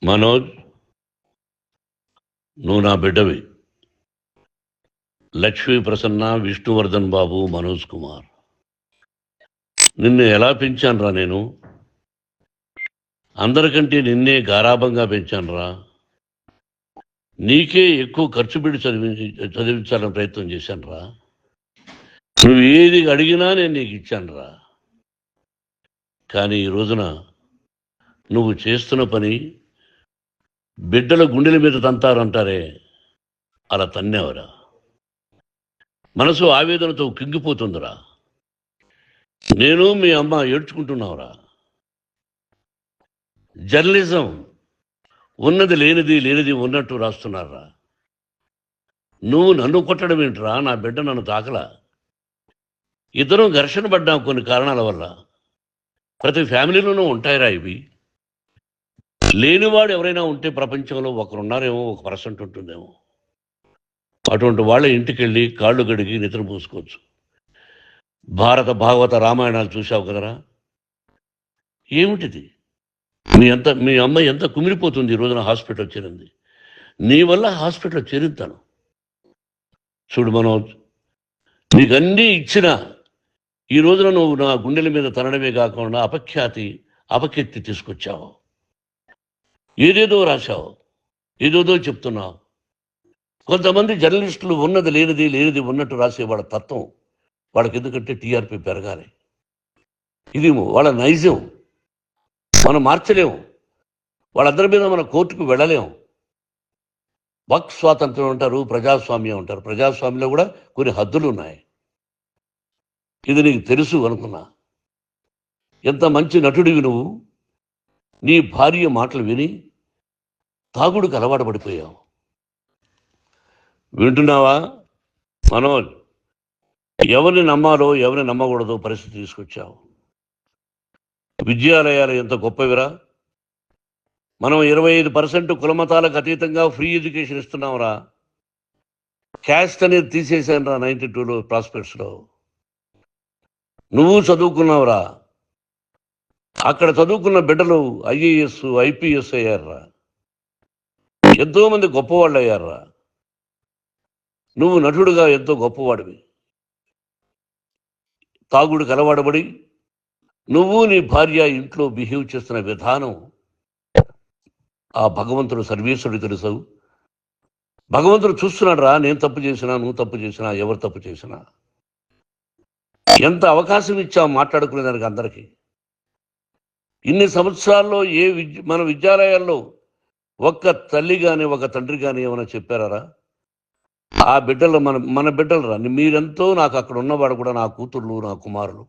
మనోజ్, నువ్వు నా బిడ్డవి. లక్ష్మీ ప్రసన్న, విష్ణువర్ధన్ బాబు, మనోజ్ కుమార్. నిన్ను ఎలా పెంచానురా నేను? అందరికంటే నిన్నే గారాభంగా పెంచానురా. నీకే ఎక్కువ ఖర్చు పెట్టి చదివించాలని ప్రయత్నం చేశానురా. నువ్వు ఏది అడిగినా నేను నీకు ఇచ్చానురా. కానీ ఈ రోజున నువ్వు చేస్తున్న పని బిడ్డల గుండెల మీద తంతారంటారే, అలా తన్నేవరా. మనసు ఆవేదనతో కింగిపోతుందిరా. నేను మీ అమ్మ ఏడ్చుకుంటున్నావురా. జర్నలిజం ఉన్నది లేనిది, లేనిది ఉన్నట్టు రాస్తున్నారా. నువ్వు నన్ను కొట్టడం ఏంట్రా? నా బిడ్డ నన్ను తాకలా. ఇద్దరం ఘర్షణ పడ్డాం కొన్ని కారణాల వల్ల. ప్రతి ఫ్యామిలీలోనూ ఉంటాయిరా ఇవి. లేనివాడు ఎవరైనా ఉంటే ప్రపంచంలో ఒకరున్నారేమో, 1% ఉంటుందేమో. అటువంటి వాళ్ళ ఇంటికి వెళ్ళి కాళ్ళు గడిగి నిద్ర పూసుకోవచ్చు. భారత భాగవత రామాయణాలు చూశావు కదరా. ఏమిటిది? మీ అమ్మాయి ఎంత కుమిలిపోతుంది ఈ రోజున హాస్పిటల్ చేరింది. నీ వల్ల హాస్పిటల్ చేరుతాను. చూడు మనోజ్, నీకు అన్నీ ఇచ్చిన ఈ రోజున నువ్వు నా గుండెల మీద తనడమే కాకుండా అపకీర్తి తీసుకొచ్చావు. ఏదేదో రాశావు, ఏదేదో చెప్తున్నావు. కొంతమంది జర్నలిస్టులు ఉన్నది లేనిది, లేనిది ఉన్నట్టు రాసే వాళ్ళ తత్వం వాళ్ళకి. ఎందుకంటే టీఆర్పీ పెరగాలి. ఇది వాళ్ళ నైజం. మనం మార్చలేము. వాళ్ళందరి మీద మన కోర్టుకు వెళ్ళలేము. వాక్ స్వాతంత్రం అంటారు, ప్రజాస్వామ్యం అంటారు. ప్రజాస్వామ్యంలో కూడా కొన్ని హద్దులు ఉన్నాయి. ఇది నీకు తెలుసు అనుకున్నా. ఎంత మంచి నటుడివి నువ్వు. నీ భార్య మాటలు విని తాగుడికి అలవాటు పడిపోయావు. వింటున్నావా మనోజ్? ఎవరిని నమ్మాలో ఎవరిని నమ్మకూడదో పరిస్థితి తీసుకొచ్చావు. విద్యాలయాలు ఎంత గొప్పవిరా. మనం 25% కులమతాలకు అతీతంగా ఫ్రీ ఎడ్యుకేషన్ ఇస్తున్నాంరా. క్యాస్ట్ అనేది తీసేసాను రా 92లో ప్రాస్పెక్ట్స్లో. నువ్వు చదువుకున్నావురా. అక్కడ చదువుకున్న బిడ్డలు IAS, IPS అయ్యారా. ఎంతోమంది గొప్పవాళ్ళు అయ్యారా. నువ్వు నటుడుగా ఎంతో గొప్పవాడివి. తాగుడికి అలవాడబడి నువ్వు నీ భార్య ఇంట్లో బిహేవ్ చేస్తున్న విధానం ఆ భగవంతుడు సర్వేశ్వరుడు తెలుసు. భగవంతుడు చూస్తున్నాడు రా. నేను తప్పు చేసినా, నువ్వు తప్పు చేసినా, ఎవరు తప్పు చేసినా. ఎంత అవకాశం ఇచ్చావు మాట్లాడుకునేదానికి అందరికీ. ఇన్ని సంవత్సరాల్లో మన విద్యాలయాల్లో ఒక్క తల్లి కానీ ఒక తండ్రి కానీ ఏమైనా చెప్పారా? ఆ బిడ్డలు మన బిడ్డలు రా. మీరెంతో నాకు అక్కడ ఉన్నవాడు కూడా నా కూతుర్లు, నా కుమారులు.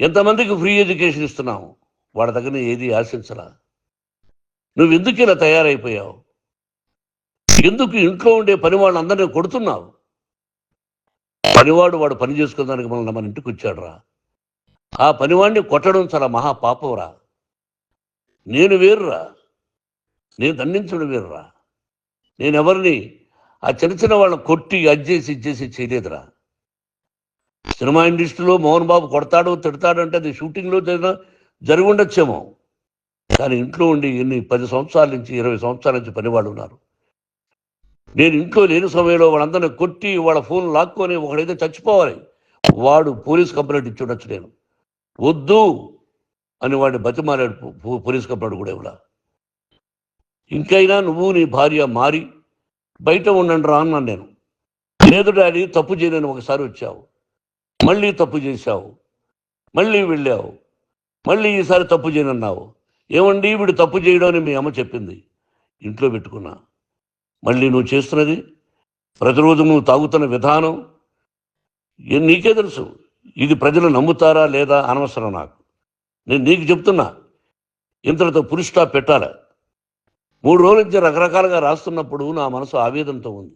ఎంతమందికి ఫ్రీ ఎడ్యుకేషన్ ఇస్తున్నావు. వాడి దగ్గర ఏది ఆశించలా. నువ్వు ఎందుకు ఇలా తయారైపోయావు? ఎందుకు ఇంట్లో ఉండే పని వాళ్ళందరినీ కొడుతున్నావు? పనివాడు వాడు పని చేసుకోవడానికి మన ఇంటికి వచ్చాడు రా. ఆ పనివాడిని కొట్టడం చాలా మహాపాపంరా. నేను వేరురా. నేను దండించడం వేరురా. నేను ఎవరిని ఆ చిన్న చిన్న వాళ్ళని కొట్టి ఇచ్చేసి చేయలేదురా. సినిమా ఇండస్ట్రీలో మోహన్ బాబు కొడతాడు, తిడతాడు అంటే అది షూటింగ్లో జరిగి ఉండొచ్చేమో. కానీ ఇంట్లో ఉండి 10 సంవత్సరాల నుంచి 20 సంవత్సరాల నుంచి పనివాళ్ళు ఉన్నారు. నేను ఇంట్లో లేని సమయంలో వాళ్ళందరినీ కొట్టి వాళ్ళ ఫోన్ లాక్కొని ఒకడైతే చచ్చిపోవాలి. వాడు పోలీస్ కంప్లైంట్ ఇచ్చి ఉండొచ్చు. నేను వద్దు అని వాడిని బతిమాలాడు. పోలీస్ కంప్లైంట్ కూడా ఇవ్వలా. ఇంకైనా నువ్వు నీ భార్య మారి బయట ఉండండి రా అన్నాను నేను. లేదు డాడీ, తప్పు చేయలేని ఒకసారి వచ్చావు, మళ్ళీ తప్పు చేశావు, మళ్ళీ వెళ్ళావు, మళ్ళీ ఈసారి తప్పు చేయనన్నావు. ఏమండి వీడు తప్పు చేయడం అని మీ అమ్మ చెప్పింది. ఇంట్లో పెట్టుకున్నా. మళ్ళీ నువ్వు చేస్తున్నది, ప్రతిరోజు నువ్వు తాగుతున్న విధానం నీకే తెలుసు. ఇది ప్రజలు నమ్ముతారా లేదా అనవసరం నాకు. నేను నీకు చెప్తున్నా, ఇంతటితో పులి స్టాప్ పెట్టాలి. 3 రోజుల నుంచి రకరకాలుగా రాస్తున్నప్పుడు నా మనసు ఆవేదనతో ఉంది.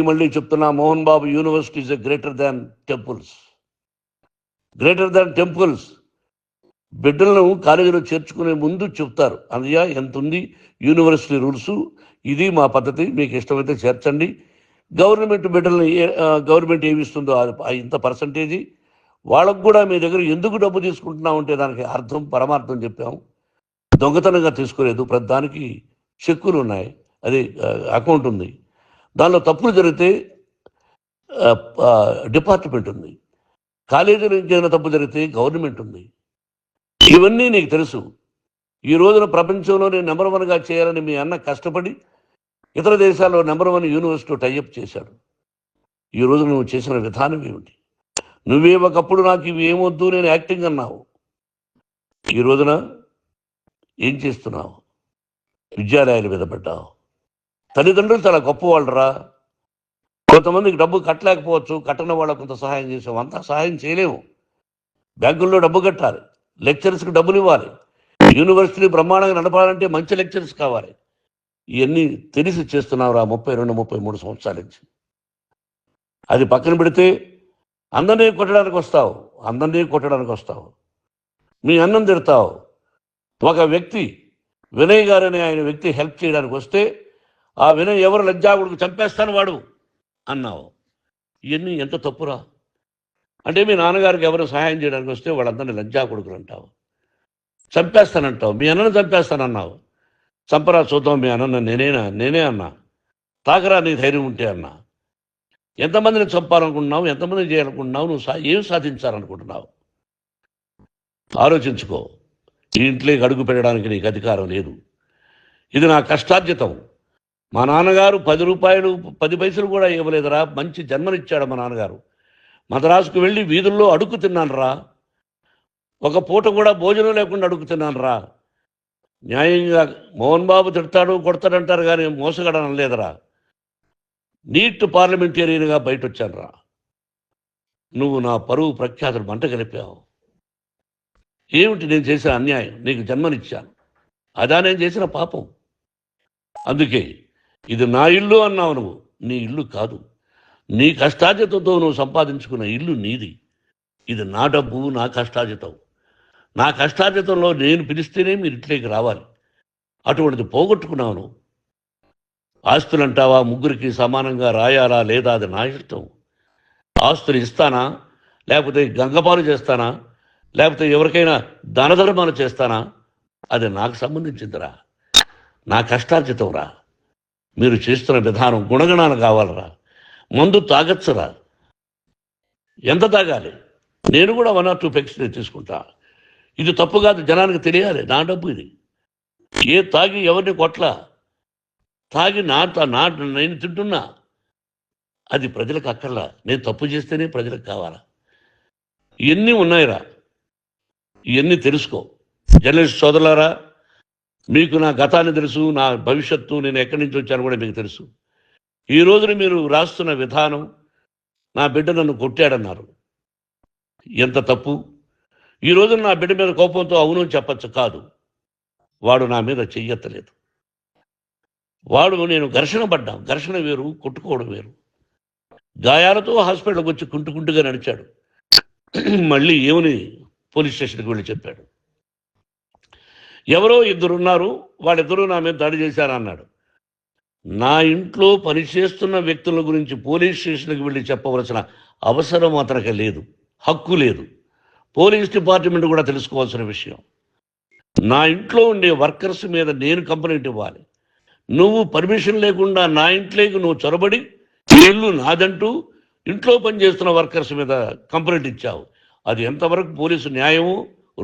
మళ్ళీ చెప్తున్నా, Mohan Babu university is greater than temples. Greater than temples. బిడ్డలను కాలేజీలో చేర్చుకునే ముందు చెప్తారు, అన్నయ్య ఎంత ఉంది యూనివర్సిటీ రూల్స్, ఇది మా పద్ధతి, మీకు ఇష్టమైతే చేర్చండి. గవర్నమెంట్ బిడ్డల్ని గవర్నమెంట్ ఏమి ఇస్తుందో ఇంత పర్సంటేజీ వాళ్ళకు కూడా మీ దగ్గర ఎందుకు డబ్బు తీసుకుంటున్నామంటే దానికి అర్థం పరమార్థం చెప్పాము. దొంగతనంగా తీసుకోలేదు, ప్రతిదానికి చెక్కులు ఉన్నాయి, అది అకౌంట్ ఉంది. దానిలో తప్పులు జరిగితే డిపార్ట్మెంట్ ఉంది. కాలేజీలో ఇంకేమైనా తప్పు జరిగితే గవర్నమెంట్ ఉంది. ఇవన్నీ నీకు తెలుసు. ఈ రోజున ప్రపంచంలోనే నెంబర్ 1గా చేయాలని మీ అన్న కష్టపడి ఇతర దేశాల్లో నెంబర్ 1 యూనివర్సిటీ టైఅప్ చేశాడు. ఈ రోజు నువ్వు చేసిన విధానం ఏమిటి? నువ్వే ఒకప్పుడు నాకు ఇవి ఏమొద్దు, నేను యాక్టింగ్ అన్నావు. ఈ రోజున ఏం చేస్తున్నావు? విద్యాలయాల మీద పడ్డావు. తల్లిదండ్రులు చాలా గొప్పవాళ్ళరా. కొంతమందికి డబ్బు కట్టలేకపోవచ్చు, కట్టని వాళ్ళకు కొంత సహాయం చేసావు. అంతా సహాయం చేయలేము. బ్యాంకుల్లో డబ్బు కట్టాలి, లెక్చరర్స్కి డబ్బులు ఇవ్వాలి, యూనివర్సిటీ బ్రహ్మాండంగా నడపాలంటే మంచి లెక్చరర్స్ కావాలి. ఇవన్నీ తెలిసి చేస్తున్నావురా 32-33 సంవత్సరాల నుంచి. అది పక్కన పెడితే అందరినీ కొట్టడానికి వస్తావు. మీ అన్నం తిడతావు. ఒక వ్యక్తి వినయ్ గారని ఆయన వ్యక్తి హెల్ప్ చేయడానికి వస్తే ఆ వినయ్ ఎవరు లజ్జాగుడికి చంపేస్తాను వాడు అన్నావు. ఇవన్నీ ఎంత తప్పురా? అంటే మీ నాన్నగారికి ఎవరు సహాయం చేయడానికి వస్తే వాళ్ళందరినీ లజ్జాగుడుకులు అంటావు, చంపేస్తానంటావు. మీ అన్నను చంపేస్తానన్నావు. చంపరా చూద్దాం మీ అన్న. నేనే అన్నా. తాకరా నీ ధైర్యం ఉంటే అన్నా. ఎంతమందిని చంపాలనుకుంటున్నావు? ఎంతమందిని చేయాలనుకుంటున్నావు? నువ్వు ఏం సాధించాలనుకుంటున్నావు? ఆలోచించుకో. ఈ ఇంట్లోకి అడుగు పెట్టడానికి నీకు అధికారం లేదు. ఇది నా కష్టార్జితం. మా నాన్నగారు 10 రూపాయలు 10 పైసలు కూడా ఇవ్వలేదురా. మంచి జన్మనిచ్చాడు మా నాన్నగారు. మద్రాసుకు వెళ్ళి వీధుల్లో అడుగు తిన్నాను రా. ఒక పూట కూడా భోజనం లేకుండా అడుగు తిన్నాను రా. న్యాయంగా మోహన్ బాబు తిడతాడు కొడతాడంటారు కానీ మోసగడనం లేదురా. నీట్ పార్లమెంటేరియన్గా బయట వచ్చాను రా. నువ్వు నా పరువు ప్రఖ్యాతులు మంట కలిపావు. ఏమిటి నేను చేసిన అన్యాయం? నీకు జన్మనిచ్చాను, అదా నేను చేసిన పాపం. అందుకే ఇది నా ఇల్లు అన్నావు. నువ్వు నీ ఇల్లు కాదు. నీ కష్టార్జితంతో నువ్వు సంపాదించుకున్న ఇల్లు నీది. ఇది నా డబ్బు, నా కష్టార్జితం. నా కష్టార్జితంలో నేను పిలిస్తేనే మీరు ఇంట్లోకి రావాలి. అటువంటిది పోగొట్టుకున్నావు నువ్వు. ఆస్తులు అంటావా? ముగ్గురికి సమానంగా రాయాలా లేదా అది నా ఇష్టం. ఆస్తులు ఇస్తానా, లేకపోతే గంగపాలు చేస్తానా, లేకపోతే ఎవరికైనా దానధర్మాలు చేస్తానా, అది నాకు సంబంధించిందిరా. నా కష్టార్జితం రా. మీరు చేస్తున్న విధానం గుణగణాలు కావాలరా. మందు తాగచ్చురా. ఎంత తాగాలి? నేను కూడా 1 or 2 పెగ్స్ తీసుకుంటా. ఇది తప్పు కాదు, జనానికి తెలియాలి. నా డబ్బు ఇది. తాగి ఎవరిని కొట్లా, తాగి నేను తింటున్నా. అది ప్రజలకు అక్కర్లా. నేను తప్పు చేస్తేనే ప్రజలకు కావాలా. ఇవన్నీ ఉన్నాయిరా. ఇవన్నీ తెలుసుకో. జర్నలిస్ట్ సోదరులారా, మీకు నా గతాన్ని తెలుసు, నా భవిష్యత్తు, నేను ఎక్కడి నుంచి వచ్చాను కూడా మీకు తెలుసు. ఈ రోజున మీరు రాస్తున్న విధానం, నా బిడ్డ నన్ను కొట్టాడన్నారు. ఎంత తప్పు! ఈ రోజున నా బిడ్డ మీద కోపంతో అవును చెప్పచ్చు. కాదు, వాడు నా మీద చెయ్యెత్తలేదు. నేను ఘర్షణ పడ్డాం. ఘర్షణ వేరు, కొట్టుకోవడం వేరు. గాయాలతో హాస్పిటల్కి వచ్చి కుంటుకుంటుగా నడిచాడు. మళ్ళీ ఏమని పోలీస్ స్టేషన్కి వెళ్ళి చెప్పాడు. ఎవరో 2 ఉన్నారు, వాళ్ళిద్దరూ నా మీద దాడి చేశారన్నాడు. నా ఇంట్లో పనిచేస్తున్న వ్యక్తుల గురించి పోలీస్ స్టేషన్కి వెళ్ళి చెప్పవలసిన అవసరం అతనికి లేదు, హక్కు లేదు. పోలీస్ డిపార్ట్మెంట్ కూడా తెలుసుకోవాల్సిన విషయం. నా ఇంట్లో ఉండే వర్కర్స్ మీద నేను కంప్లైంట్ ఇవ్వాలి. నువ్వు పర్మిషన్ లేకుండా నా ఇంట్లోకి నువ్వు చొరబడి ఇల్లు నాదంటూ ఇంట్లో పనిచేస్తున్న వర్కర్స్ మీద కంప్లైంట్ ఇచ్చావు. అది ఎంతవరకు పోలీసు న్యాయమో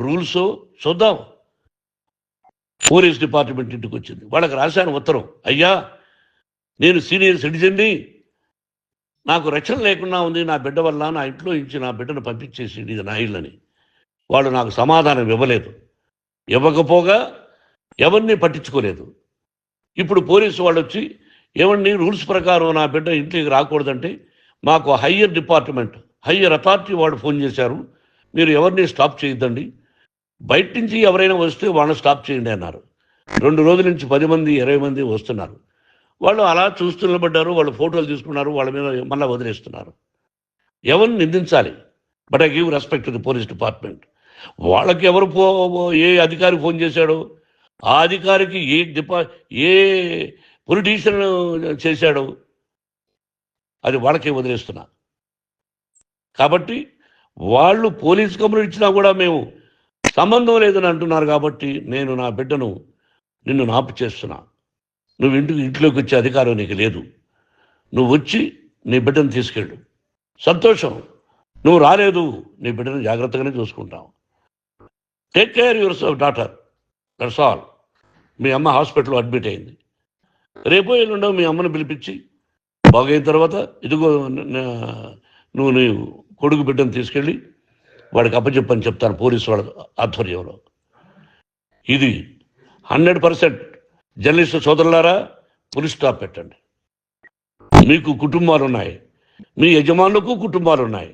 రూల్సో చూద్దాం. పోలీస్ డిపార్ట్మెంట్ ఇంటికి వచ్చింది. వాళ్ళకి రాశాను ఉత్తరం, అయ్యా నేను సీనియర్ సిటిజన్ని, నాకు రక్షణ లేకుండా ఉంది, నా బిడ్డ వల్ల నా ఇంట్లో నుంచి నా బిడ్డను పంపించేసి ఇది నా ఇల్లని. వాళ్ళు నాకు సమాధానం ఇవ్వలేదు. ఇవ్వకపోగా ఎవరిని పట్టించుకోలేదు. ఇప్పుడు పోలీసు వాళ్ళు వచ్చి ఏమండి రూల్స్ ప్రకారం నా బిడ్డ ఇంటికి రాకూడదంటే మాకు హయ్యర్ డిపార్ట్మెంట్, హయ్యర్ అథారిటీ వాళ్ళు ఫోన్ చేశారు, మీరు ఎవరిని స్టాప్ చేయొద్దండి, బయట నుంచి ఎవరైనా వస్తే వాళ్ళని స్టాప్ చేయండి అన్నారు. 2 రోజుల నుంచి 10 మంది 20 మంది వస్తున్నారు. వాళ్ళు అలా చూస్తూ నిలబడ్డారు. వాళ్ళు ఫోటోలు తీసుకున్నారు, వాళ్ళ మీద మళ్ళీ వదిలేస్తున్నారు. ఎవరిని నిందించాలి? But I give respect to the police department. వాళ్ళకి ఏ అధికారి ఫోన్ చేశాడో, ఆ అధికారికి ఏ పొలిటీషియన్ చేశాడో అది వాళ్ళకే వదిలేస్తున్నా. కాబట్టి వాళ్ళు పోలీస్ కంప్లైంట్ ఇచ్చినా కూడా మేము సంబంధం లేదని అంటున్నారు కాబట్టి నేను నా బిడ్డను నిన్ను నాపు చేస్తున్నా. నువ్వు ఇంట్లోకి వచ్చే అధికారం నీకు లేదు. నువ్వు వచ్చి నీ బిడ్డను తీసుకెళ్ళు. సంతోషం. నువ్వు రాలేదు, నీ బిడ్డను జాగ్రత్తగానే చూసుకుంటావు. Take care your daughter, that's all. మీ అమ్మ హాస్పిటల్లో అడ్మిట్ అయింది. రేపో ఎల్లుండో మీ అమ్మను పిలిపించి బాగైన తర్వాత ఇదిగో నువ్వు నీ కొడుకు బిడ్డను తీసుకెళ్ళి వాడికి అప్పచెప్పని చెప్తాను పోలీసు వాళ్ళ ఆధ్వర్యంలో. ఇది 100% జర్నలిస్టు సోదరులారా, ఫుల్ స్టాప్ పెట్టండి. మీకు కుటుంబాలు ఉన్నాయి, మీ యజమానులకు కుటుంబాలు ఉన్నాయి.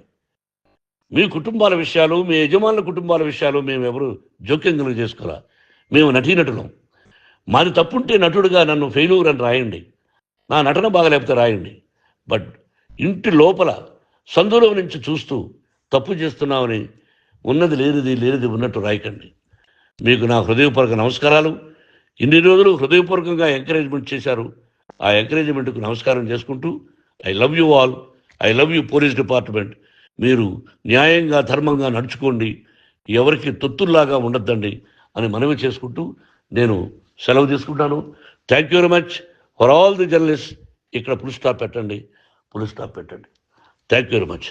మీ కుటుంబాల విషయాలు, మీ యజమానుల కుటుంబాల విషయాలు మేము ఎవరు జోక్యం చేసుకోవాలా. మేము నటీనటులం. మాది తప్పుంటే నటుడుగా నన్ను ఫెయిల్యూర్ అని రాయండి, నా నటన బాగలేకపోతే రాయండి. బట్ ఇంటి లోపల సందులో నుంచి చూస్తూ తప్పు చేస్తున్నామని ఉన్నది లేనిది ఉన్నట్టు రాయకండి. మీకు నా హృదయపూర్వక నమస్కారాలు. ఇన్ని రోజులు హృదయపూర్వకంగా ఎంకరేజ్మెంట్ చేశారు. ఆ ఎంకరేజ్మెంట్కు నమస్కారం చేసుకుంటూ I love you all. I love you police department. మీరు న్యాయంగా ధర్మంగా నడుచుకోండి, ఎవరికి తొత్తుల్లాగా ఉండొద్దండి అని మనవి చేసుకుంటూ నేను సెలవు తీసుకుంటాను. Thank you very much for all the journalist. ఇక్కడ ఫుల్ స్టాప్ పెట్టండి. Thank you very much.